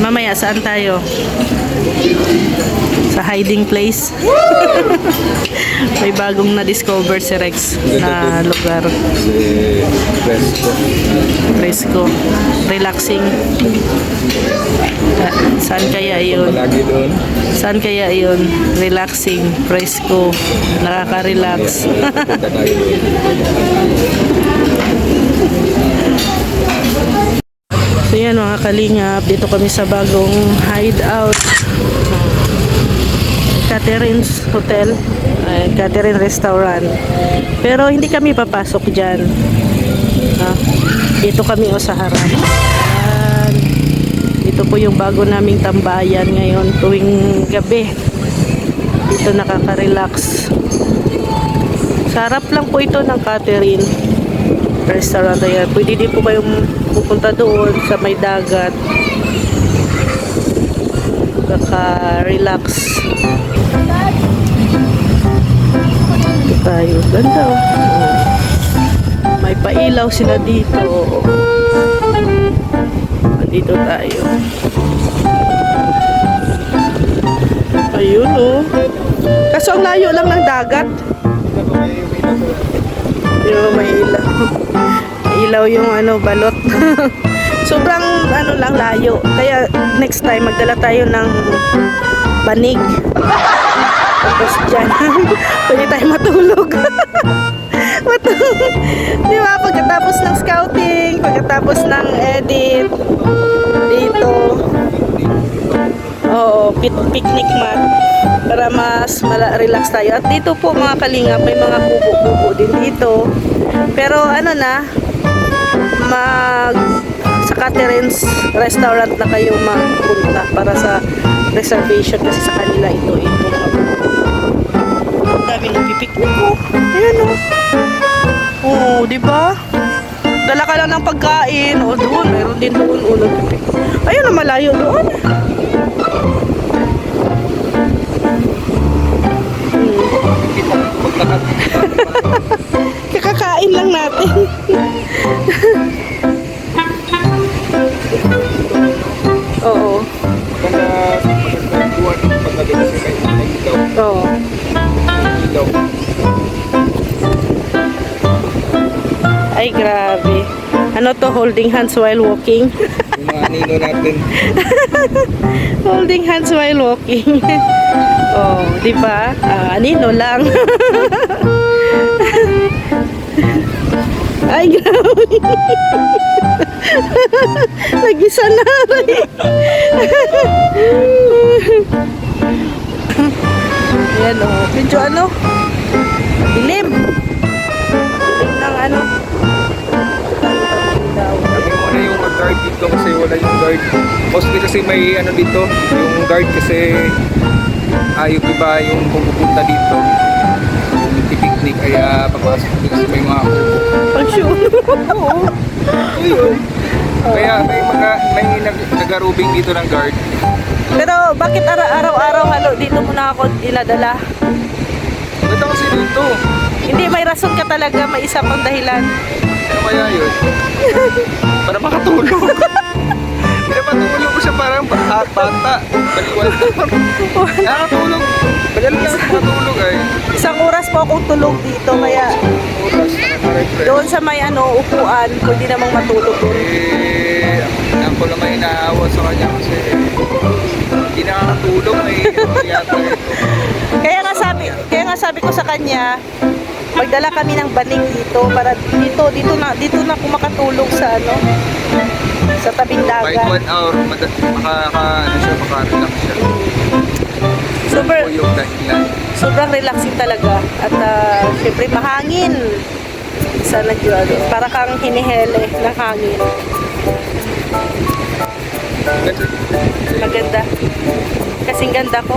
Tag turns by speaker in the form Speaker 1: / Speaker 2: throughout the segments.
Speaker 1: Mamaya, saan tayo? Sa hiding place. May bagong na-discover si Rex na lugar. Fresco. Relaxing. Saan kaya yun? Saan kaya yun? Relaxing. Fresco. Nakaka-relax. So yan mga kalingap, dito kami sa bagong hideout, Catherine's Hotel, Catherine Restaurant. Pero hindi kami papasok dyan. Dito kami sa harap. Dito po yung bago naming tambayan ngayon tuwing gabi. Dito nakaka-relax. Sa harap lang po ito ng Catherine Restaurant. Ayan. Pwede din po kayong pupunta doon sa may dagat. Kaka-relax. Ito tayo. Ganda oh. May pailaw sila dito. Dito tayo. Ayun oh. Kaso ang layo lang ng dagat. Yung may ilaw. May ilaw yung balot. Sobrang lang layo. Kaya next time magdala tayo ng banig. Tapos dyan. Pwede tayo matulog. Di ba? Pagkatapos ng scouting, pagkatapos ng edit, dito. Oo, picnic mat. Para mas relax tayo. At dito po mga kalingap, may mga kubo-kubo din dito. Pero sa Catherine's Restaurant na kayo magpunta para sa reservation kasi sa kanila ito. Dami ng pipiknik ko. Ayan o. Oo, di ba? Dala ka lang ng pagkain. O doon, meron din doon. O, nagpipiknik. Ayun na, malayo doon. Kakakain lang natin. Oo. Oo. Ay, grabe. Ano to? Holding hands while walking?
Speaker 2: Mga anino natin.
Speaker 1: Holding hands while walking. Oh, di ba? Anino lang. Ay, grabe. Nagisa na rin. Ayan o. Medyo dilim. Dilim ng
Speaker 2: Sabi mo na yung guard dito kasi wala yung guard. Mostly kasi may dito. Yung guard kasi yung iba yung pupunta dito. Picnic kaya papasok dito kasi may mga kubo.
Speaker 1: Pag sure. Oo.
Speaker 2: Ayun. Kaya may nagarubing dito ng guard.
Speaker 1: Pero bakit araw-araw dito mo na ako dinadala?
Speaker 2: Ba't kasi dito?
Speaker 1: Hindi, may rason ka talaga. May isa pang dahilan.
Speaker 2: Ano kaya yun? Para makatulog. Pinapatulog ko siya parang bata. Baliwan. Nakatulog. Bagal lang makatulog ay.
Speaker 1: Isang oras po akong tulog dito. Kaya
Speaker 2: Oras.
Speaker 1: doon sa may upuan, pwede namang matulog doon.
Speaker 2: Ako naman inaawa sa kanya kasi hindi nakakatulog yata ito.
Speaker 1: Kaya nga sabi ko sa kanya, magdala kami ng banig dito para dito na ako makatulog sa sa tabing
Speaker 2: Kahit
Speaker 1: dagat.
Speaker 2: 1 hour, makarelax siya.
Speaker 1: Super,
Speaker 2: Ito yung dahilan.
Speaker 1: sobrang relaxing talaga. At syempre mahangin. Sana para kang hinihele ng hangin. Maganda. Kasing ganda ko.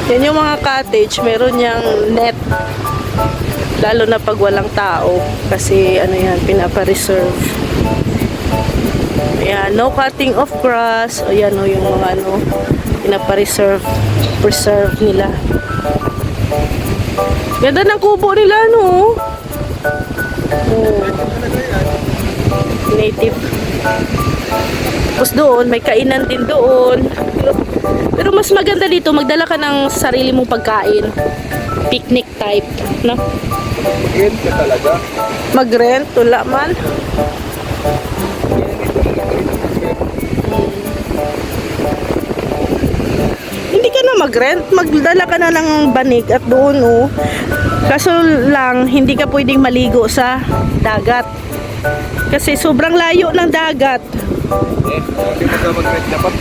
Speaker 1: Yan yung mga cottage, meron yang net. Lalo na pag walang tao. Kasi yan, pinapa-reserve. Ayan, no cutting of grass. O yan o, yung mga pinapa-reserve. Preserve nila. Ganda ng kubo nila, no? Oh. Native. Tapos doon, may kainan din doon. Pero mas maganda dito, magdala ka ng sarili mong pagkain. Picnic type, no?
Speaker 2: Yan ka talaga.
Speaker 1: Mag-rent, wala man. Hindi ka na mag-rent, magdala ka na ng banig at doon, oh. Kaso lang, hindi ka pwedeng maligo sa dagat. Kasi sobrang layo ng dagat.
Speaker 2: Hindi mo ka mag-rent dapat.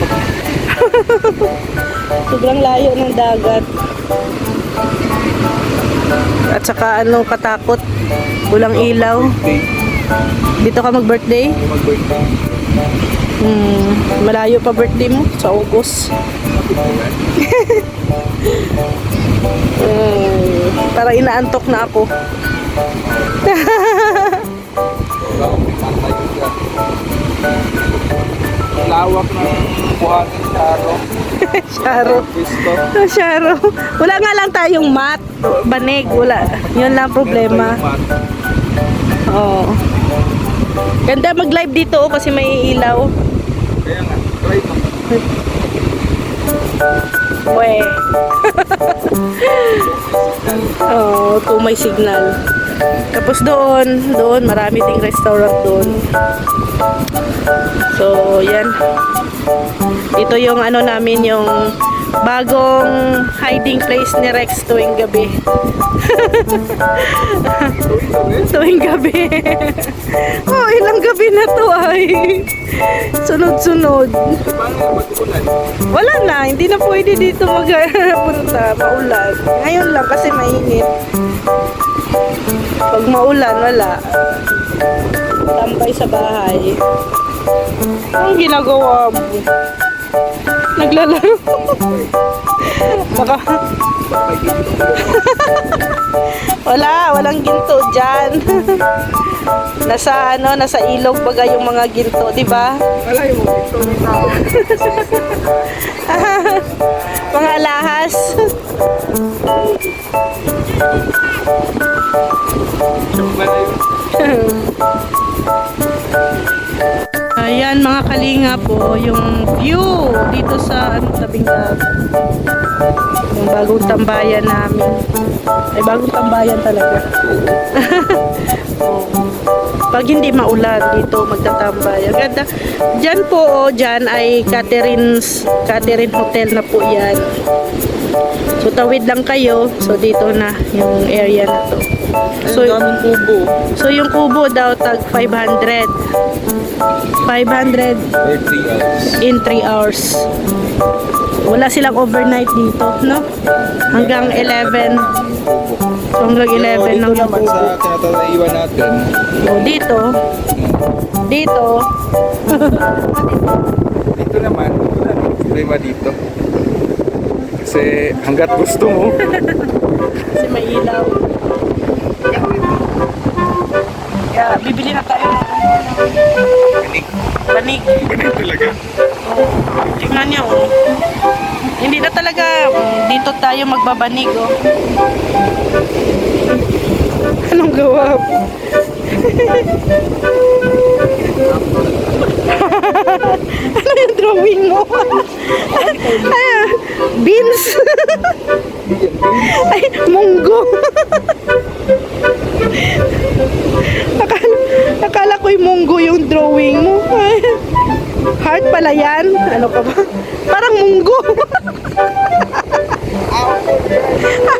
Speaker 1: Sobrang layo ng dagat. At saka ano, katakot. Walang ilaw. Dito ka mag-birthday?
Speaker 2: Mag-birthday.
Speaker 1: Malayo pa birthday mo sa August. Para inaantok na ako.
Speaker 2: Lawak ng buhangin Sharo.
Speaker 1: Sharo.
Speaker 2: Gusto.
Speaker 1: Sharo. Wala nga lang tayong mat. Banig. Wala. Yun lang problema. Oo. Ganda mag-live dito oh, kasi may ilaw.
Speaker 2: Kaya nga, try mo.
Speaker 1: We. Oh, to may signal. Tapos doon marami ding restaurant doon. So, yan. Dito yung ano namin, yung bagong hiding place ni Rex tuwing gabi. Tuwing gabi. Oh, ilang gabi na to ay. Sunod-sunod.
Speaker 2: Paano yung mag-ulan?
Speaker 1: Wala na, hindi na pwede dito magpunta, maulan. Ngayon lang kasi mainit. Pag maulan, wala. Tambay sa bahay. Anong ginagawa mo? Naglalaro. Baka... walang ginto dyan. Nasa ilog baga yung mga ginto, di ba?
Speaker 2: Wala yung ito nito.
Speaker 1: Mga alahas.
Speaker 2: Wala yung...
Speaker 1: Ayan mga kalinga po, yung view dito sa tabing dagat. Yung bagong tambayan namin. Ay, bagong tambayan talaga. Oh. Pag hindi maulan dito magtatambay. Ang ganda. Diyan po, diyan ay Catherine Hotel na po yan. So tawid lang kayo. So dito na yung area na to. So,
Speaker 2: daming kubo.
Speaker 1: so yung kubo daw tag 500. 500
Speaker 2: Or 3 hours.
Speaker 1: in 3 hours. Wala silang overnight dito, no? Hanggang 11. So hanggang 11 ng
Speaker 2: Dito naman
Speaker 1: kubo.
Speaker 2: sa tinataiwan natin.
Speaker 1: O dito. Dito.
Speaker 2: Dito naman, wala namang problema dito. Kasi hanggat gusto mo.
Speaker 1: Kasi may ilaw. Kaya bibili na tayo ng banig.
Speaker 2: Ganun talaga.
Speaker 1: Oh, tingnan niyo oh. Hindi na talaga dito tayo magbabanig oh. Anong gawa mo? Ano yung drawing mo? Ay, beans. Ay, munggo. Akala ko yung munggo yung drawing mo. Heart pala yan. Ano ka ba? Parang munggo.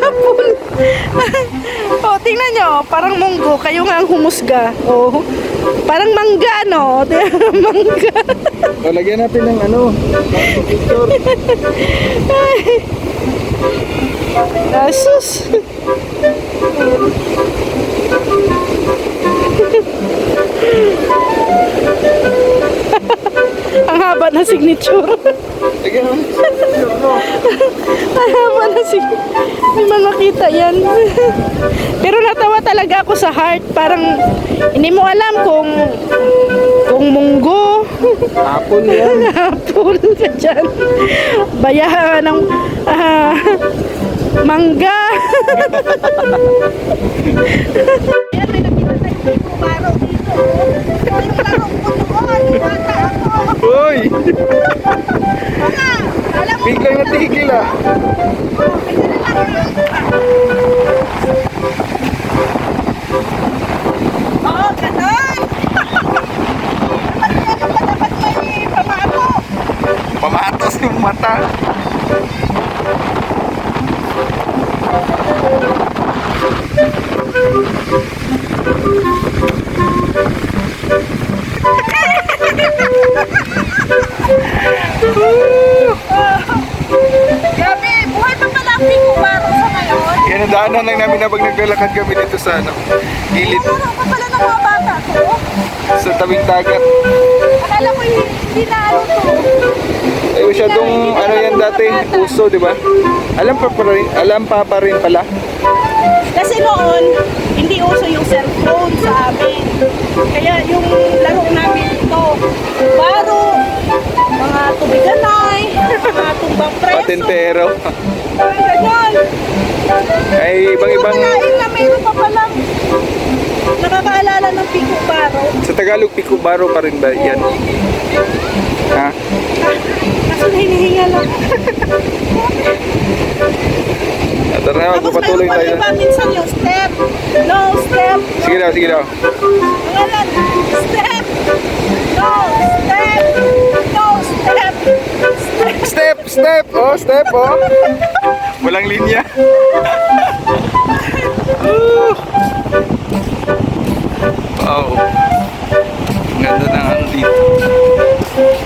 Speaker 1: Apple. Oh, tingnan nyo. Parang munggo. Kayo nga ang humusga. Oh. Parang mangga, no? Mangga.
Speaker 2: O, lagyan natin ng ano. Picture.
Speaker 1: Asus. Ang haba na signature.
Speaker 2: Lagyan natin ng picture, no?
Speaker 1: Ang haba na signature. Hindi man makita yan. Pero natawa talaga ako sa heart. Parang hindi mo alam kung munggo.
Speaker 2: Apple yan.
Speaker 1: Apple ka dyan. Bayahan ng Mangga!
Speaker 3: Ayan, may nakita tayo dito, baro dito. Ito yung laro ko noon, bata ako.
Speaker 2: Uy!
Speaker 3: Mga, alam mo,
Speaker 2: Biglang natigil ah.
Speaker 3: oo, ganun. Dapat may pamato.
Speaker 2: Pamatos yung mata.
Speaker 3: Grabe, buhay pa pala ang Pico Baro sa ngayon.
Speaker 2: Yan ang daanan lang namin habang naglalakad kami dito sa ano, gilid
Speaker 3: Baro pa pala ng mga bata to.
Speaker 2: sa tabing dagat.
Speaker 3: Akala ko hindi na ano to.
Speaker 2: Ay, masyadong ano yan dati, uso, di ba? Alam pa rin pala.
Speaker 3: Kasi noon, hindi uso yung cellphone sa amin. Kaya yung laro namin ito, baro, mga tubiganay, mga tumbang preso.
Speaker 2: Patentero.
Speaker 3: Ganyan.
Speaker 2: Ay, ibang-ibang,
Speaker 3: Nakalain na mayroon pa palang nakakaalala ng Pico Baro.
Speaker 2: sa Tagalog, Pico Baro pa rin ba yan? Ha?
Speaker 3: Kaso hinihinga lang.
Speaker 2: Tara na,
Speaker 3: Tapos
Speaker 2: magpapatuloy
Speaker 3: mayroon pa
Speaker 2: tayo.
Speaker 3: iba minsan yung step, no step,
Speaker 2: Sige daw, sige daw.
Speaker 3: pangalan, step, no step, no step, step.
Speaker 2: Step, step, oh, step, oh. Walang linya. Wow. Ganda ng ano dito.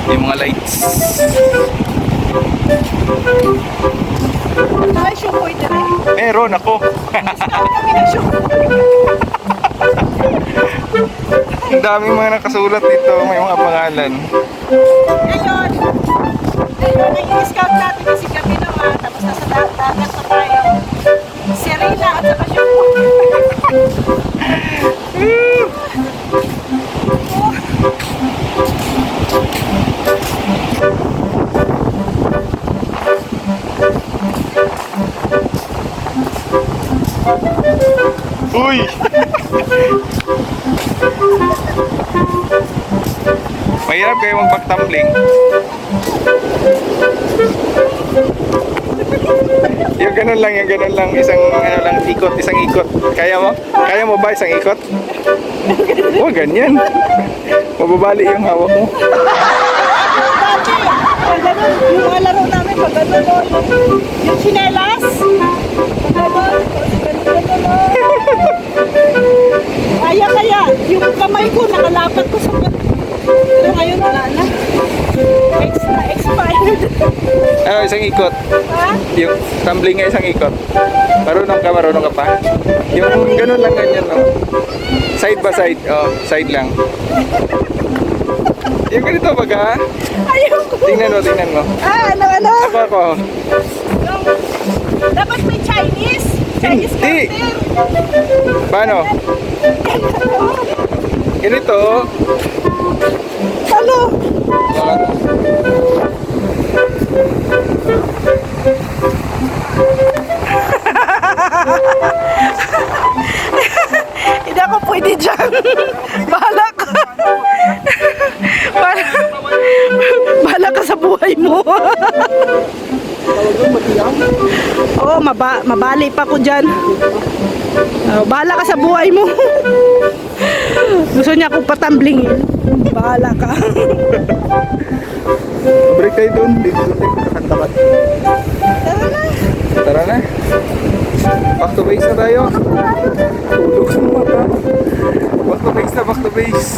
Speaker 2: Yung mga lights.
Speaker 3: Ay, shukoy na rin.
Speaker 2: Meron ako.
Speaker 3: Kami na shukoy.
Speaker 2: Ang daming mga nakasulat dito. May mga pangalan.
Speaker 3: Ngayon, nag-i-scout natin kasi gabi naman, tapos nasa dagat na tayo. Serena at saka shukoy.
Speaker 2: Uy! Mahirap kayo mag-backtumbling. Yung ganun lang, yung ganun lang. Isang ano lang, ikot, isang ikot. Kaya mo? Kaya mo ba isang ikot? Oh, ganyan. Mababali yung hawak mo.
Speaker 3: Dati, pag ganun, yung mga laro namin, pag ganun, o, yung chinelas, pag ganun, kaya, yung kamay ko, nakalapat ko sa ganun. Pero ngayon, wala na. Expired.
Speaker 2: Ano, isang ikot.
Speaker 3: Ha?
Speaker 2: Yung tumbling nga isang ikot. Marunong ka pa? Yung ganun lang ganyan, no? Side ba side? Oh, side lang. Yung ganito baga,
Speaker 3: Ayoko.
Speaker 2: tingnan mo.
Speaker 3: Ano?
Speaker 2: Ako.
Speaker 3: Dapat may Chinese. Chinese
Speaker 2: Hindi.
Speaker 3: counter.
Speaker 2: Paano? Ganito.
Speaker 3: Ano? Hindi ako pwede dyan. Bahala ka. Bahala ka sa buhay mo. Oo, mabali pa ko dyan. Bahala ka sa buhay mo. Gusto niya akong patamblingin. Bahala ka.
Speaker 2: Break tayo doon. Dito kakanta ka. Tara na. Back to base na tayo. Tulog sa mata. Back to base na, back to base.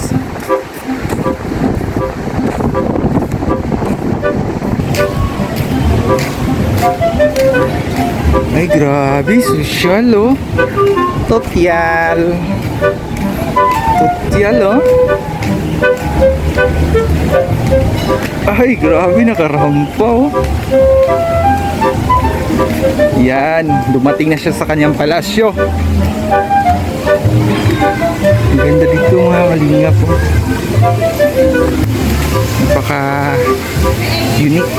Speaker 2: Ay, grabe. Sosyal, oh. Totyal. Totyal, oh. Ay, grabe. Nakarampa, oh. Yan. Dumating na siya sa kanyang palasyo. Ang ganda dito, mga kalingap, oh. Napaka unique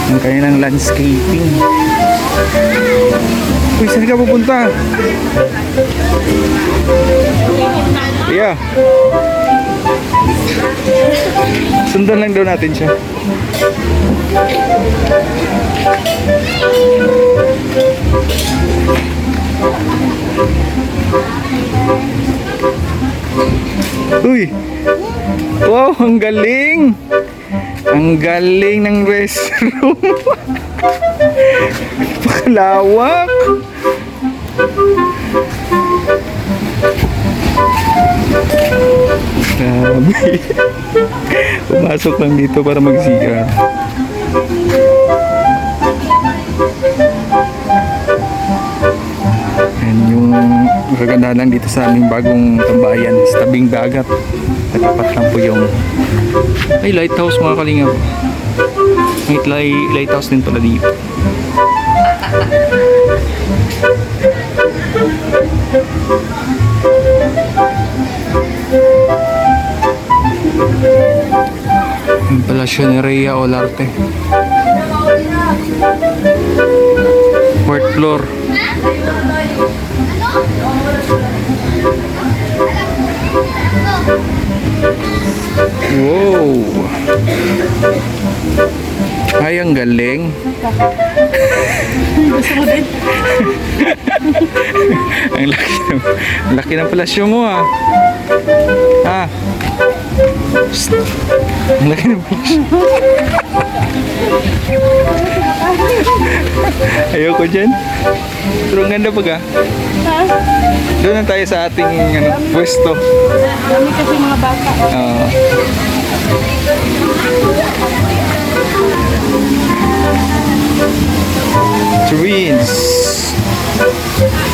Speaker 2: ang kanilang landscaping. Uy, saan ka pupunta? Yeah. Sundan lang daw natin siya. Uy! Wow, ang galing! Ang galing ng restroom! Pakalawak! Grabe! Pumasok lang dito para mag-CR. Yan yung kagandahan lang dito sa aming bagong tambayan, sa tabing dagat. Natapat lang po yung lighthouse, mga kalingap. May lighthouse din pala dito. Yung Palasyo ni Rhea Olarte. Fourth floor. Wow! Ay, ang galing.
Speaker 3: Gusto mo din?
Speaker 2: Ang laki ng palasyo mo, ah. Ah. Psst. Ang laki ng palasyo. Ayoko dyan. Pero ang ganda pag, ah.
Speaker 3: Ha?
Speaker 2: Doon na tayo sa ating pwesto.
Speaker 3: Dami kasi mga bata.
Speaker 2: Twins.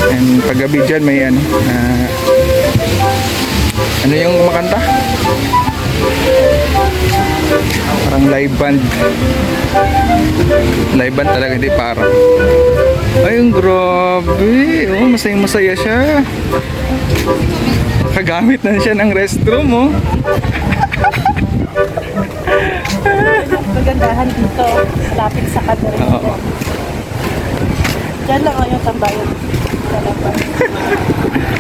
Speaker 2: And paggabi dyan may ano yung kumakanta? Parang live band. Live band talaga, hindi parang. Ay, ang grabe. Oh, masayang masaya siya. Kagamit na siya ng restroom, oh.
Speaker 3: Magandahan dito. Malapit sa kadere.
Speaker 2: Oo.
Speaker 3: Diyan lang ang yung tambayan. Talaga.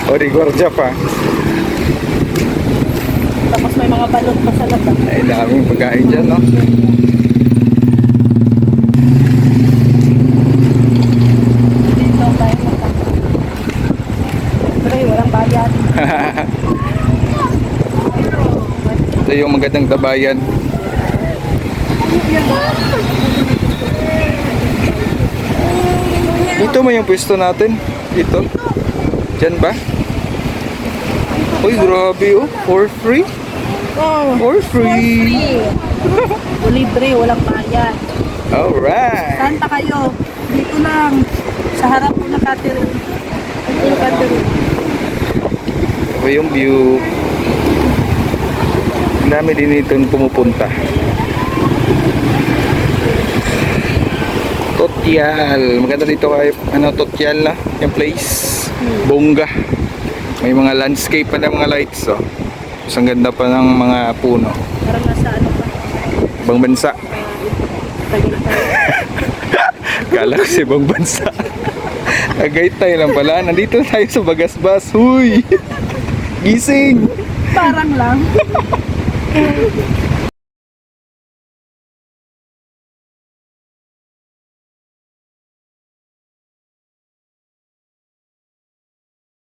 Speaker 2: O, di gwardiya pa.
Speaker 3: Tapos may mga balot pa sa labas.
Speaker 2: Ay, daming pagkain dyan, no?
Speaker 3: Dito tayo magkakaroon. Pero walang bayan.
Speaker 2: Ito yung magandang tabayan. Dito mo yung pwesto natin. Dito. Diyan ba? Uy, grabe, oh. For free?
Speaker 3: Oh,
Speaker 2: For free.
Speaker 3: libre, walang bayan.
Speaker 2: Alright.
Speaker 3: Saan pa kayo? Dito lang. Sa harap po na catering. Ito yung catering.
Speaker 2: Ito yung view. Ang dami din dito pumupunta. Totyal. Maganda dito kayo. Totyal na. Yung place. Bongga. May mga landscape pa ng mga lights. Oh. Tapos ang ganda pa ng mga puno.
Speaker 3: Parang nasa ano pa.
Speaker 2: Ibang bansa.
Speaker 3: Tagaytay.
Speaker 2: Kala ko sa ibang bansa. Tagaytay lang pala. Nandito tayo sa Bagasbas. Huy! Gising!
Speaker 3: Parang lang.